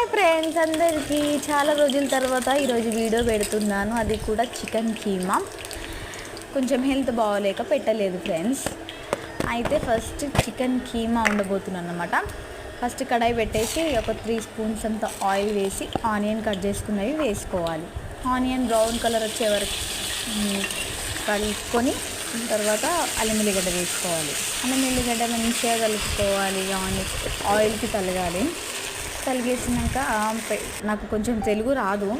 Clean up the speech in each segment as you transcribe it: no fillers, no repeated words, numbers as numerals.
Hi friends, అందరికీ చాలా రోజుల తర్వాత ఈరోజు వీడియో పెడుతున్నాను. అది కూడా చికెన్ కీమా. కొంచెం హెల్త్ బాగోలేక పెట్టలేదు ఫ్రెండ్స్. అయితే ఫస్ట్ చికెన్ కీమా ఉండబోతున్నాను అనమాట. ఫస్ట్ కడాయి పెట్టేసి ఒక 3 స్పూన్స్ అంత ఆయిల్ వేసి ఆనియన్ కట్ చేసుకున్నవి వేసుకోవాలి. ఆనియన్ బ్రౌన్ కలర్ వచ్చే వరకు కలుపుకొని తర్వాత అల్లం ఎల్లిగడ్డ వేసుకోవాలి. అల్లం ఎల్లిగడ్డ మంచిగా కలుపుకోవాలి. ఆయిల్కి తలగాలి. కలిగేసినాక నాకు కొంచెం తెలుగు రాదు,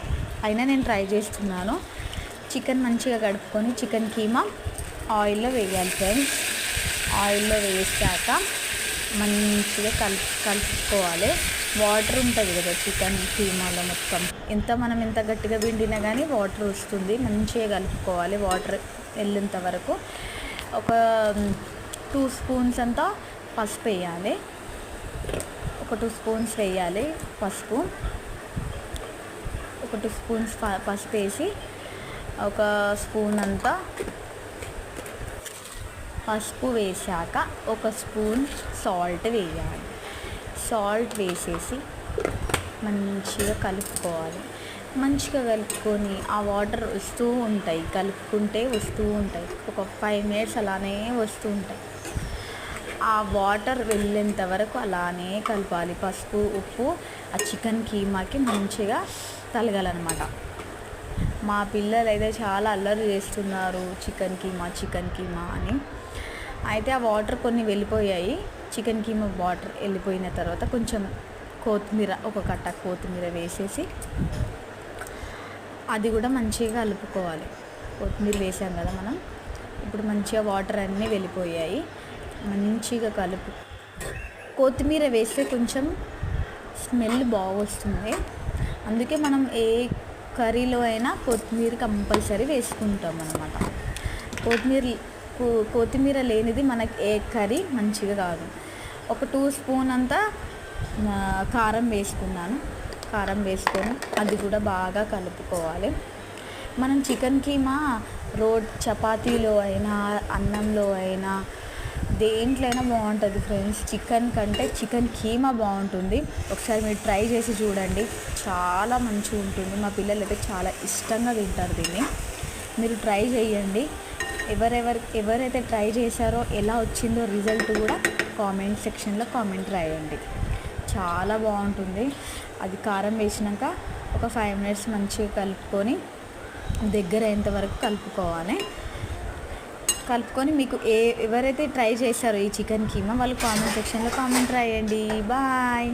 అయినా నేను ట్రై చేస్తున్నాను. చికెన్ మంచిగా కడుపుకొని చికెన్ కీమా ఆయిల్లో వేయాలి ఫ్రెండ్స్. ఆయిల్లో వేసాక మంచిగా కలుపుకోవాలి. వాటర్ ఉంటుంది కదా చికెన్ కీమాలో, మొత్తం మనం ఎంత గట్టిగా పిండినా కానీ వాటర్ వస్తుంది. మంచిగా కలుపుకోవాలి. వాటర్ వెళ్ళేంత వరకు ఒక 2 స్పూన్స్ అంతా పసుపు వేయాలి. ఒక 2 స్పూన్స్ వేయాలి పసుపు. ఒక 2 స్పూన్స్ పసుపు వేసి ఒక స్పూన్ అంతా పసుపు వేసాక ఒక స్పూన్ సాల్ట్ వేయాలి. సాల్ట్ వేసేసి మంచిగా కలుపుకోవాలి. మంచిగా కలుపుకొని ఆ వాటర్ వస్తూ ఉంటాయి, కలుపుకుంటే వస్తూ ఉంటాయి. ఒక 5 మినిట్స్ అలానే వస్తూ ఉంటాయి. ఆ వాటర్ వెళ్ళేంత వరకు అలానే కలపాలి. పసుపు ఉప్పు ఆ చికెన్ కీమాకి మంచిగా తలగాలన్నమాట. మా పిల్లలు అయితే చాలా అల్లరి చేస్తున్నారు, చికెన్ కీమా అని. అయితే ఆ వాటర్ కొన్ని వెళ్ళిపోయాయి. చికెన్ కీమా వాటర్ వెళ్ళిపోయిన తర్వాత కొంచెం కొత్తిమీర, ఒక కట్ట కొత్తిమీర వేసేసి అది కూడా మంచిగా కలుపుకోవాలి. కొత్తిమీర వేసాం కదా మనం. ఇప్పుడు మంచిగా వాటర్ అన్నీ వెళ్ళిపోయాయి. మంచిగా కొత్తిమీర వేస్తే కొంచెం స్మెల్ బాగొస్తుంది. అందుకే మనం ఏ కర్రీలో అయినా కొత్తిమీర కంపల్సరీ వేసుకుంటాం అన్నమాట. కొత్తిమీర లేనిది మనకి ఏ కర్రీ మంచిగా కాదు. ఒక 2 స్పూన్ అంతా కారం వేసుకున్నాను. కారం వేసుకొని అది కూడా బాగా కలుపుకోవాలి. మనం చికెన్ కీమా చపాతీలో అయినా అన్నంలో అయినా దేంట్లో అయినా బాగుంటుంది ఫ్రెండ్స్. చికెన్ కంటే చికెన్ కీమా బాగుంటుంది. ఒకసారి మీరు ట్రై చేసి చూడండి, చాలా మంచిగా ఉంటుంది. మా పిల్లలు అయితే చాలా ఇష్టంగా తింటారు దీన్ని. మీరు ట్రై చేయండి. ఎవరైతే ట్రై చేశారో ఎలా వచ్చిందో రిజల్ట్ కూడా కామెంట్ సెక్షన్లో కామెంట్ రాయండి. చాలా బాగుంటుంది. అది కారం వేసినాక ఒక 5 మినిట్స్ మంచిగా కలుపుకొని దగ్గర అయ్యేంత వరకు కలుపుకొని మీకు ఎవరైతే ట్రై చేశారో ఈ చికెన్ కీమా వాళ్ళు కామెంట్ సెక్షన్లో కామెంట్ రాయండి. బాయ్.